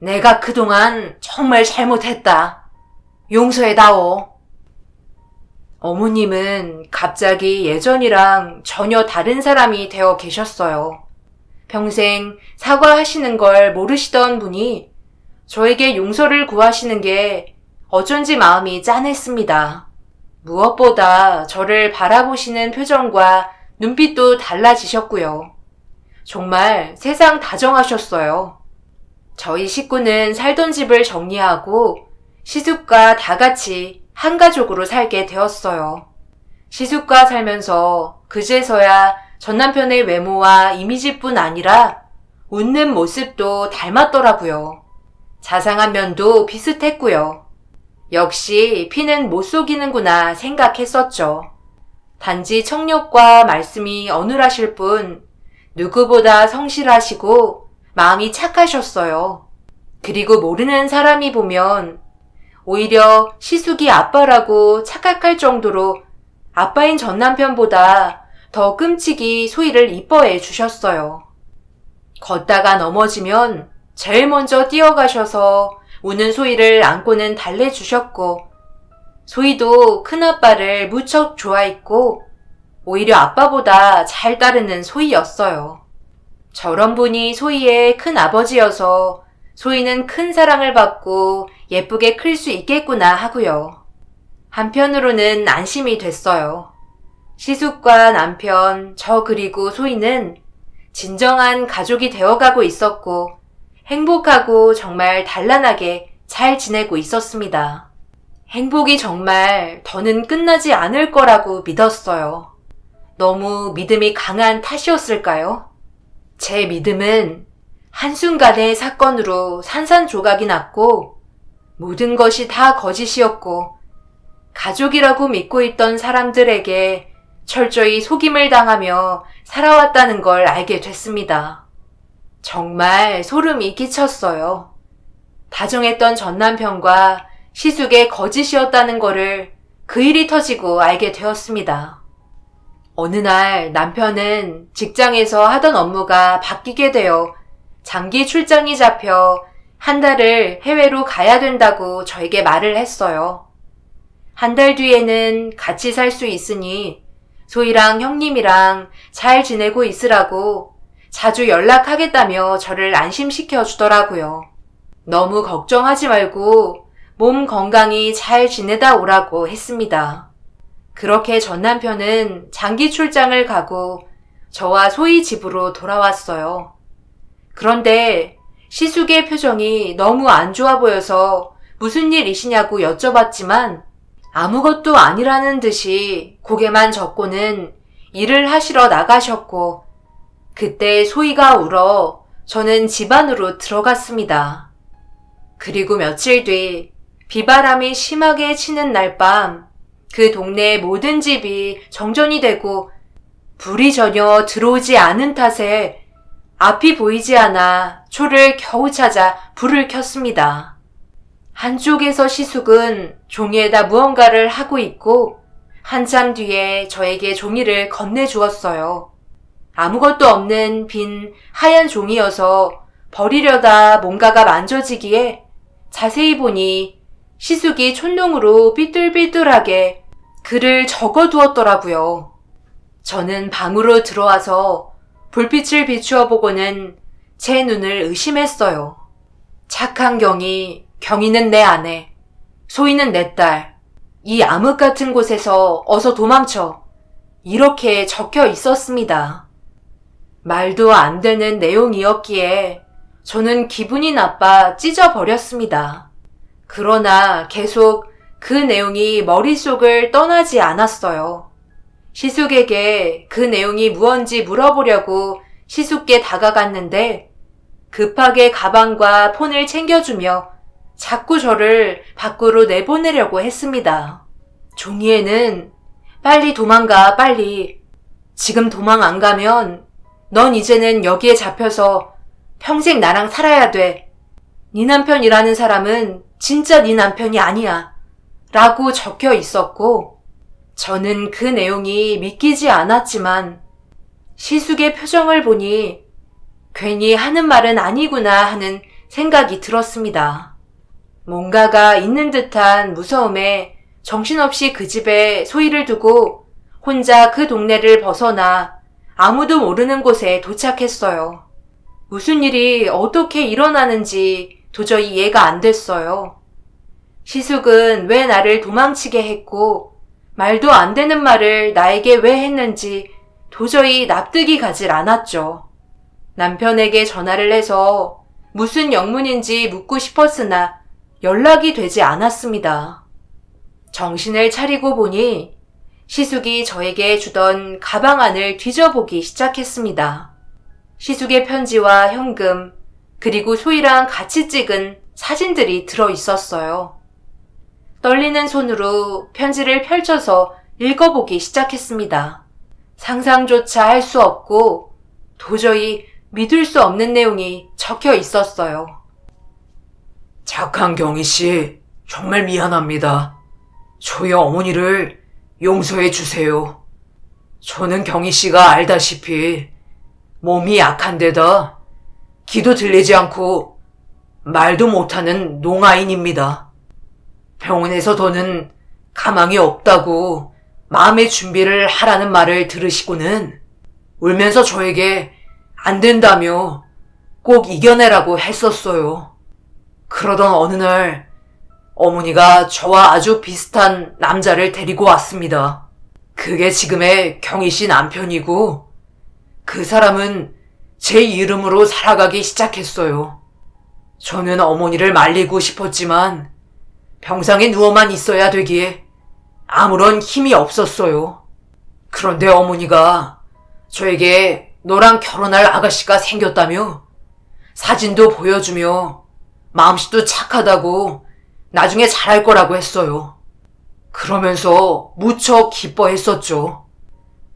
내가 그동안 정말 잘못했다. 용서해다오. 어머님은 갑자기 예전이랑 전혀 다른 사람이 되어 계셨어요. 평생 사과하시는 걸 모르시던 분이 저에게 용서를 구하시는 게 어쩐지 마음이 짠했습니다. 무엇보다 저를 바라보시는 표정과 눈빛도 달라지셨고요. 정말 세상 다정하셨어요. 저희 식구는 살던 집을 정리하고 시숙과 다 같이 한 가족으로 살게 되었어요. 시숙과 살면서 그제서야 전 남편의 외모와 이미지뿐 아니라 웃는 모습도 닮았더라고요. 자상한 면도 비슷했고요. 역시 피는 못 속이는구나 생각했었죠. 단지 청력과 말씀이 어눌하실 뿐 누구보다 성실하시고 마음이 착하셨어요. 그리고 모르는 사람이 보면 오히려 시숙이 아빠라고 착각할 정도로 아빠인 전 남편보다 더 끔찍이 소희를 이뻐해 주셨어요. 걷다가 넘어지면 제일 먼저 뛰어가셔서 우는 소희를 안고는 달래주셨고 소희도 큰아빠를 무척 좋아했고 오히려 아빠보다 잘 따르는 소희였어요. 저런 분이 소희의 큰아버지여서 소희는 큰 사랑을 받고 예쁘게 클 수 있겠구나 하고요. 한편으로는 안심이 됐어요. 시숙과 남편, 저 그리고 소희는 진정한 가족이 되어가고 있었고 행복하고 정말 단란하게 잘 지내고 있었습니다. 행복이 정말 더는 끝나지 않을 거라고 믿었어요. 너무 믿음이 강한 탓이었을까요? 제 믿음은 한순간의 사건으로 산산조각이 났고 모든 것이 다 거짓이었고 가족이라고 믿고 있던 사람들에게 철저히 속임을 당하며 살아왔다는 걸 알게 됐습니다. 정말 소름이 끼쳤어요. 다정했던 전 남편과 시숙의 거짓이었다는 거를 그 일이 터지고 알게 되었습니다. 어느 날 남편은 직장에서 하던 업무가 바뀌게 되어 장기 출장이 잡혀 한 달을 해외로 가야 된다고 저에게 말을 했어요. 한 달 뒤에는 같이 살 수 있으니 소희랑 형님이랑 잘 지내고 있으라고 자주 연락하겠다며 저를 안심시켜 주더라고요. 너무 걱정하지 말고 몸 건강히 잘 지내다 오라고 했습니다. 그렇게 전 남편은 장기 출장을 가고 저와 소희 집으로 돌아왔어요. 그런데 시숙의 표정이 너무 안 좋아 보여서 무슨 일이시냐고 여쭤봤지만 아무것도 아니라는 듯이 고개만 젓고는 일을 하시러 나가셨고 그때 소희가 울어 저는 집 안으로 들어갔습니다. 그리고 며칠 뒤 비바람이 심하게 치는 날 밤 그 동네 모든 집이 정전이 되고 불이 전혀 들어오지 않은 탓에 앞이 보이지 않아 초를 겨우 찾아 불을 켰습니다. 한쪽에서 시숙은 종이에다 무언가를 하고 있고 한참 뒤에 저에게 종이를 건네주었어요. 아무것도 없는 빈 하얀 종이여서 버리려다 뭔가가 만져지기에 자세히 보니 시숙이 촌농으로 삐뚤삐뚤하게 글을 적어두었더라고요. 저는 방으로 들어와서 불빛을 비추어 보고는 제 눈을 의심했어요. 착한 경이는 내 아내, 소희는 내 딸, 이 암흑 같은 곳에서 어서 도망쳐. 이렇게 적혀 있었습니다. 말도 안 되는 내용이었기에 저는 기분이 나빠 찢어버렸습니다. 그러나 계속 그 내용이 머릿속을 떠나지 않았어요. 시숙에게 그 내용이 무언지 물어보려고 시숙께 다가갔는데 급하게 가방과 폰을 챙겨주며 자꾸 저를 밖으로 내보내려고 했습니다. 종이에는 빨리 도망가, 빨리. 지금 도망 안 가면 넌 이제는 여기에 잡혀서 평생 나랑 살아야 돼. 네 남편이라는 사람은 진짜 네 남편이 아니야. 라고 적혀 있었고 저는 그 내용이 믿기지 않았지만 시숙의 표정을 보니 괜히 하는 말은 아니구나 하는 생각이 들었습니다. 뭔가가 있는 듯한 무서움에 정신없이 그 집에 소희를 두고 혼자 그 동네를 벗어나 아무도 모르는 곳에 도착했어요. 무슨 일이 어떻게 일어나는지 도저히 이해가 안 됐어요. 시숙은 왜 나를 도망치게 했고 말도 안 되는 말을 나에게 왜 했는지 도저히 납득이 가질 않았죠. 남편에게 전화를 해서 무슨 영문인지 묻고 싶었으나 연락이 되지 않았습니다. 정신을 차리고 보니 시숙이 저에게 주던 가방 안을 뒤져보기 시작했습니다. 시숙의 편지와 현금, 그리고 소희랑 같이 찍은 사진들이 들어 있었어요. 떨리는 손으로 편지를 펼쳐서 읽어보기 시작했습니다. 상상조차 할 수 없고 도저히 믿을 수 없는 내용이 적혀 있었어요. 착한 경희 씨, 정말 미안합니다. 저희 어머니를 용서해 주세요. 저는 경희 씨가 알다시피 몸이 약한 데다 귀도 들리지 않고 말도 못하는 농아인입니다. 병원에서 더는 가망이 없다고 마음의 준비를 하라는 말을 들으시고는 울면서 저에게 안 된다며 꼭 이겨내라고 했었어요. 그러던 어느 날 어머니가 저와 아주 비슷한 남자를 데리고 왔습니다. 그게 지금의 경희 씨 남편이고 그 사람은 제 이름으로 살아가기 시작했어요. 저는 어머니를 말리고 싶었지만 병상에 누워만 있어야 되기에 아무런 힘이 없었어요. 그런데 어머니가 저에게 너랑 결혼할 아가씨가 생겼다며 사진도 보여주며 마음씨도 착하다고 나중에 잘할 거라고 했어요. 그러면서 무척 기뻐했었죠.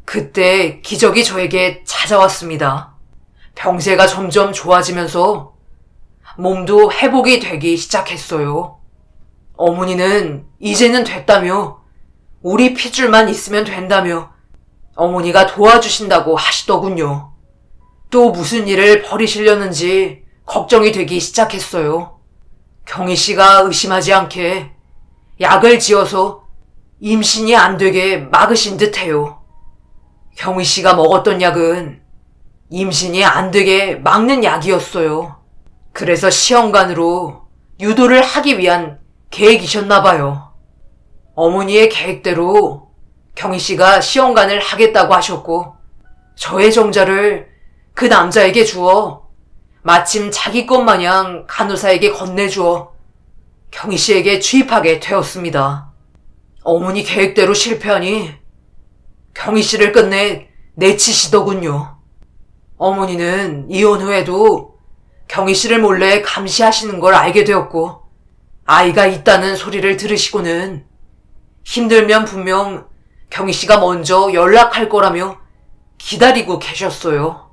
그때 기적이 저에게 찾아왔습니다. 병세가 점점 좋아지면서 몸도 회복이 되기 시작했어요. 어머니는 이제는 됐다며 우리 핏줄만 있으면 된다며 어머니가 도와주신다고 하시더군요. 또 무슨 일을 벌이시려는지 걱정이 되기 시작했어요. 경희 씨가 의심하지 않게 약을 지어서 임신이 안 되게 막으신 듯해요. 경희 씨가 먹었던 약은 임신이 안 되게 막는 약이었어요. 그래서 시험관으로 유도를 하기 위한 계획이셨나 봐요. 어머니의 계획대로 경희 씨가 시험관을 하겠다고 하셨고 저의 정자를 그 남자에게 주어 마침 자기 것 마냥 간호사에게 건네주어 경희 씨에게 주입하게 되었습니다. 어머니 계획대로 실패하니 경희 씨를 끝내 내치시더군요. 어머니는 이혼 후에도 경희 씨를 몰래 감시하시는 걸 알게 되었고 아이가 있다는 소리를 들으시고는 힘들면 분명 경희 씨가 먼저 연락할 거라며 기다리고 계셨어요.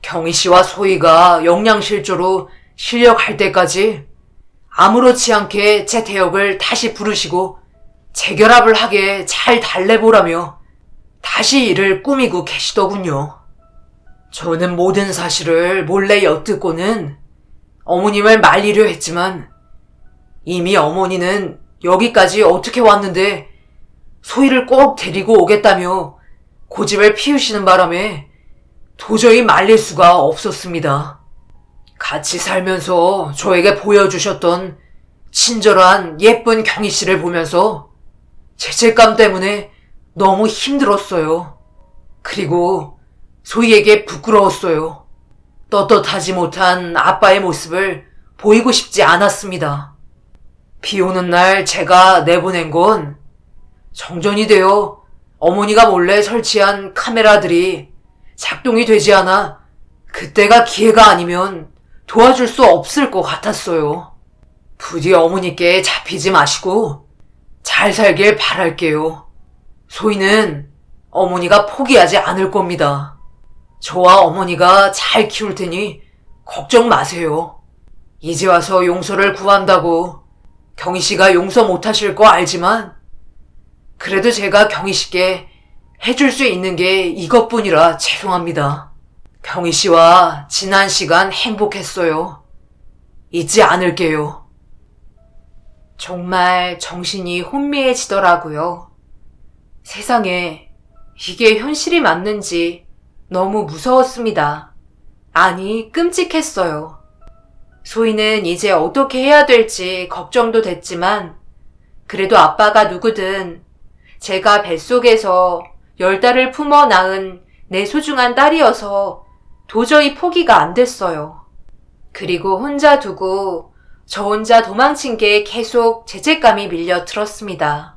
경희 씨와 소희가 영양실조로 실려갈 때까지 아무렇지 않게 제 대역을 다시 부르시고 재결합을 하게 잘 달래보라며 다시 일을 꾸미고 계시더군요. 저는 모든 사실을 몰래 엿듣고는 어머님을 말리려 했지만 이미 어머니는 여기까지 어떻게 왔는데 소희를 꼭 데리고 오겠다며 고집을 피우시는 바람에 도저히 말릴 수가 없었습니다. 같이 살면서 저에게 보여주셨던 친절한 예쁜 경희 씨를 보면서 죄책감 때문에 너무 힘들었어요. 그리고 소희에게 부끄러웠어요. 떳떳하지 못한 아빠의 모습을 보이고 싶지 않았습니다. 비 오는 날 제가 내보낸 건 정전이 되어 어머니가 몰래 설치한 카메라들이 작동이 되지 않아 그때가 기회가 아니면 도와줄 수 없을 것 같았어요. 부디 어머니께 잡히지 마시고 잘 살길 바랄게요. 소희는 어머니가 포기하지 않을 겁니다. 저와 어머니가 잘 키울 테니 걱정 마세요. 이제 와서 용서를 구한다고 경희 씨가 용서 못하실 거 알지만 그래도 제가 경희 씨께 해줄 수 있는 게 이것뿐이라 죄송합니다. 경희 씨와 지난 시간 행복했어요. 잊지 않을게요. 정말 정신이 혼미해지더라고요. 세상에 이게 현실이 맞는지 너무 무서웠습니다. 아니, 끔찍했어요. 소희는 이제 어떻게 해야 될지 걱정도 됐지만 그래도 아빠가 누구든 제가 뱃속에서 10달을 품어 낳은 내 소중한 딸이어서 도저히 포기가 안 됐어요. 그리고 혼자 두고 저 혼자 도망친 게 계속 죄책감이 밀려 들었습니다.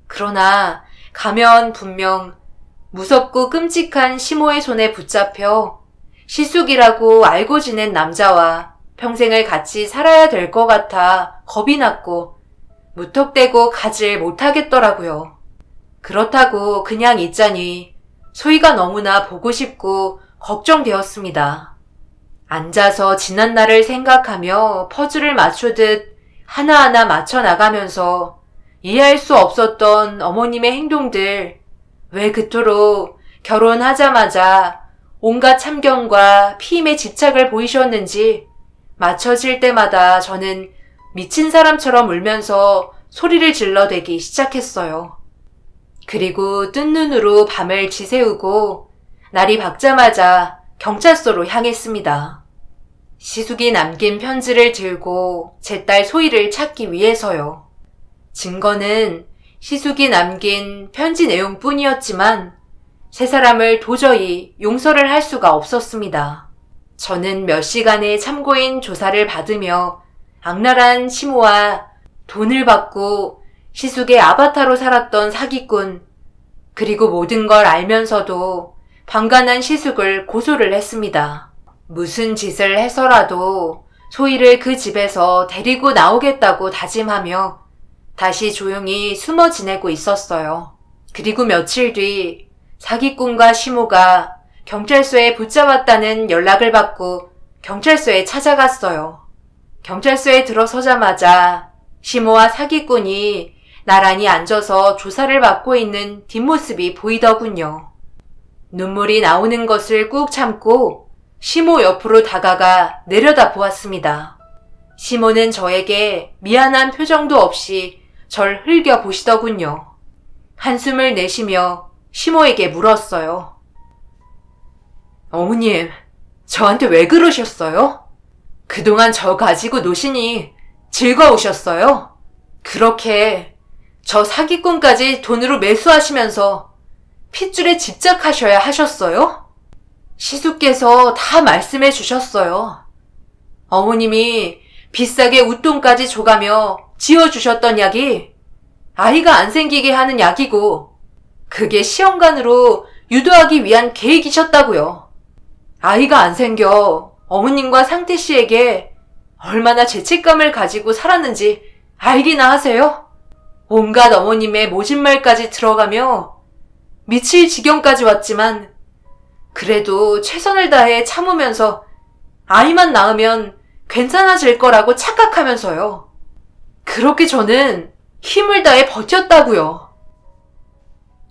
그러나 가면 분명 무섭고 끔찍한 시모의 손에 붙잡혀 시숙이라고 알고 지낸 남자와 평생을 같이 살아야 될 것 같아 겁이 났고 무턱대고 가질 못하겠더라고요. 그렇다고 그냥 있자니 소희가 너무나 보고 싶고 걱정되었습니다. 앉아서 지난 날을 생각하며 퍼즐을 맞추듯 하나하나 맞춰 나가면서 이해할 수 없었던 어머님의 행동들, 왜 그토록 결혼하자마자 온갖 참견과 피임에 집착을 보이셨는지 맞춰질 때마다 저는 미친 사람처럼 울면서 소리를 질러대기 시작했어요. 그리고 뜬 눈으로 밤을 지새우고 날이 밝자마자 경찰서로 향했습니다. 시숙이 남긴 편지를 들고 제 딸 소희를 찾기 위해서요. 증거는 시숙이 남긴 편지 내용뿐이었지만 세 사람을 도저히 용서를 할 수가 없었습니다. 저는 몇 시간의 참고인 조사를 받으며 악랄한 시모와 돈을 받고 시숙의 아바타로 살았던 사기꾼, 그리고 모든 걸 알면서도 방관한 시숙을 고소를 했습니다. 무슨 짓을 해서라도 소희를 그 집에서 데리고 나오겠다고 다짐하며 다시 조용히 숨어 지내고 있었어요. 그리고 며칠 뒤 사기꾼과 시모가 경찰서에 붙잡았다는 연락을 받고 경찰서에 찾아갔어요. 경찰서에 들어서자마자 시모와 사기꾼이 나란히 앉아서 조사를 받고 있는 뒷모습이 보이더군요. 눈물이 나오는 것을 꾹 참고 시모 옆으로 다가가 내려다 보았습니다. 시모는 저에게 미안한 표정도 없이 절 흘겨보시더군요. 한숨을 내쉬며 시모에게 물었어요. 어머님, 저한테 왜 그러셨어요? 그동안 저 가지고 노시니 즐거우셨어요? 그렇게 저 사기꾼까지 돈으로 매수하시면서 핏줄에 집착하셔야 하셨어요? 시숙께서 다 말씀해 주셨어요. 어머님이 비싸게 웃돈까지 줘가며 지어주셨던 약이 아이가 안 생기게 하는 약이고 그게 시험관으로 유도하기 위한 계획이셨다고요. 아이가 안 생겨 어머님과 상태 씨에게 얼마나 죄책감을 가지고 살았는지 알기나 하세요? 온갖 어머님의 모진말까지 들어가며 미칠 지경까지 왔지만 그래도 최선을 다해 참으면서 아이만 낳으면 괜찮아질 거라고 착각하면서요. 그렇게 저는 힘을 다해 버텼다고요.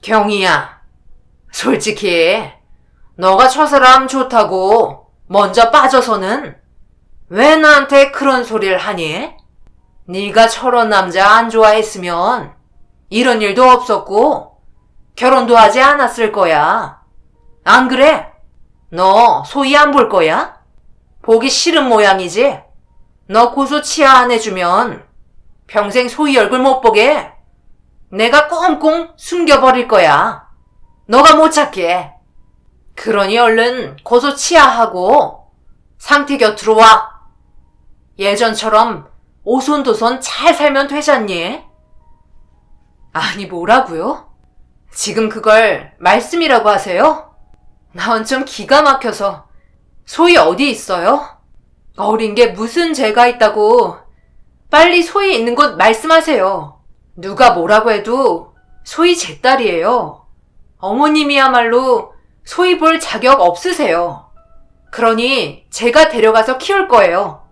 경희야, 솔직히 너가 저 사람 좋다고 먼저 빠져서는 왜 나한테 그런 소리를 하니? 네가 저런 남자 안 좋아했으면 이런 일도 없었고 결혼도 하지 않았을 거야. 안 그래? 너 소희 안 볼 거야? 보기 싫은 모양이지? 너 고소 치하 안 해주면 평생 소희 얼굴 못 보게 내가 꽁꽁 숨겨버릴 거야. 너가 못 찾게. 그러니 얼른 고소 치하하고 상태 곁으로 와. 예전처럼 오손도손 잘 살면 되잖니? 아니 뭐라고요? 지금 그걸 말씀이라고 하세요? 나 완전 기가 막혀서. 소희 어디 있어요? 어린 게 무슨 죄가 있다고. 빨리 소희 있는 곳 말씀하세요. 누가 뭐라고 해도 소희 제 딸이에요. 어머님이야말로 소희 볼 자격 없으세요. 그러니 제가 데려가서 키울 거예요.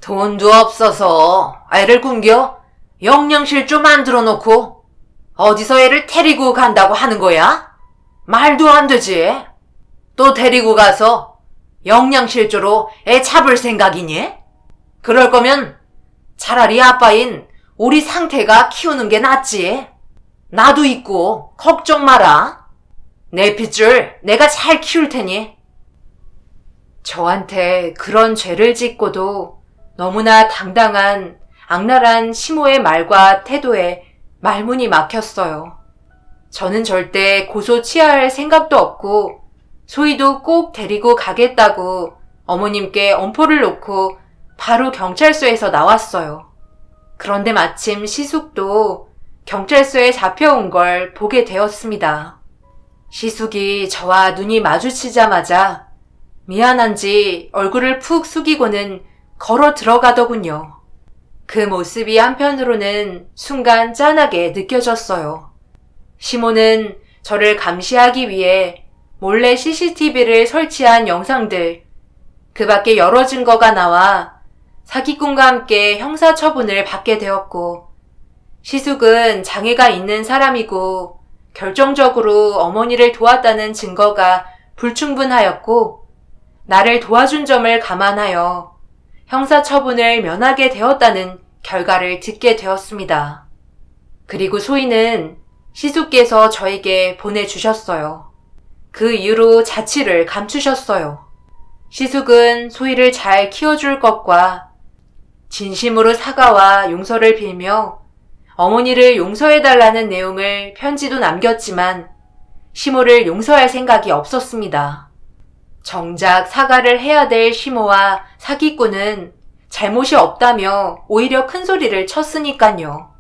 돈도 없어서 애를 굶겨 영양실조 만들어 놓고 어디서 애를 데리고 간다고 하는 거야? 말도 안 되지. 또 데리고 가서 영양실조로 애 잡을 생각이니? 그럴 거면 차라리 아빠인 우리 상태가 키우는 게 낫지. 나도 있고 걱정 마라. 내 핏줄 내가 잘 키울 테니. 저한테 그런 죄를 짓고도 너무나 당당한 악랄한 시모의 말과 태도에 말문이 막혔어요. 저는 절대 고소 취하할 생각도 없고 소희도 꼭 데리고 가겠다고 어머님께 엄포를 놓고 바로 경찰서에서 나왔어요. 그런데 마침 시숙도 경찰서에 잡혀온 걸 보게 되었습니다. 시숙이 저와 눈이 마주치자마자 미안한지 얼굴을 푹 숙이고는 걸어 들어가더군요. 그 모습이 한편으로는 순간 짠하게 느껴졌어요. 시모는 저를 감시하기 위해 몰래 CCTV를 설치한 영상들, 그 밖에 여러 증거가 나와 사기꾼과 함께 형사처분을 받게 되었고, 시숙은 장애가 있는 사람이고 결정적으로 어머니를 도왔다는 증거가 불충분하였고, 나를 도와준 점을 감안하여 형사처분을 면하게 되었다는 결과를 듣게 되었습니다. 그리고 소희는 시숙께서 저에게 보내주셨어요. 그 이후로 자취를 감추셨어요. 시숙은 소희를 잘 키워줄 것과 진심으로 사과와 용서를 빌며 어머니를 용서해달라는 내용을 편지도 남겼지만 시모를 용서할 생각이 없었습니다. 정작 사과를 해야 될 시모와 사기꾼은 잘못이 없다며 오히려 큰 소리를 쳤으니까요.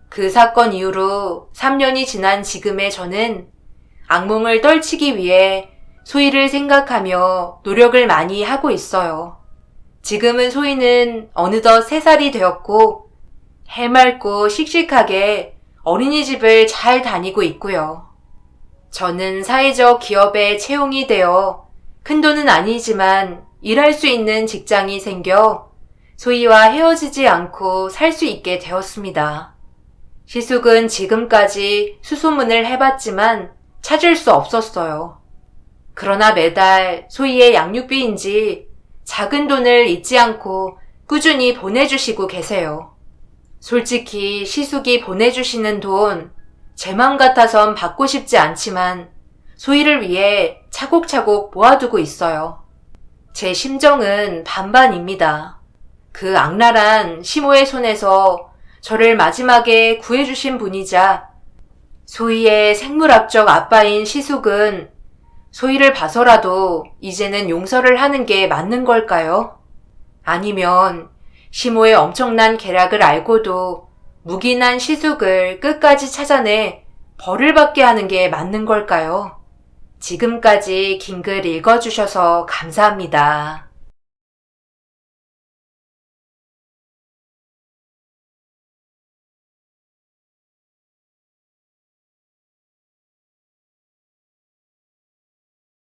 그 사건 이후로 3년이 지난 지금의 저는 악몽을 떨치기 위해 소희를 생각하며 노력을 많이 하고 있어요. 지금은 소희는 어느덧 3살이 되었고 해맑고 씩씩하게 어린이집을 잘 다니고 있고요. 저는 사회적 기업에 채용이 되어 큰돈은 아니지만 일할 수 있는 직장이 생겨 소희와 헤어지지 않고 살 수 있게 되었습니다. 시숙은 지금까지 수소문을 해봤지만 찾을 수 없었어요. 그러나 매달 소희의 양육비인지 작은 돈을 잊지 않고 꾸준히 보내주시고 계세요. 솔직히 시숙이 보내주시는 돈 제 맘 같아선 받고 싶지 않지만 소희를 위해 차곡차곡 모아두고 있어요. 제 심정은 반반입니다. 그 악랄한 시모의 손에서 저를 마지막에 구해주신 분이자 소희의 생물학적 아빠인 시숙은 소희를 봐서라도 이제는 용서를 하는 게 맞는 걸까요? 아니면 시모의 엄청난 계략을 알고도 묵인한 시숙을 끝까지 찾아내 벌을 받게 하는 게 맞는 걸까요? 지금까지 긴 글 읽어주셔서 감사합니다.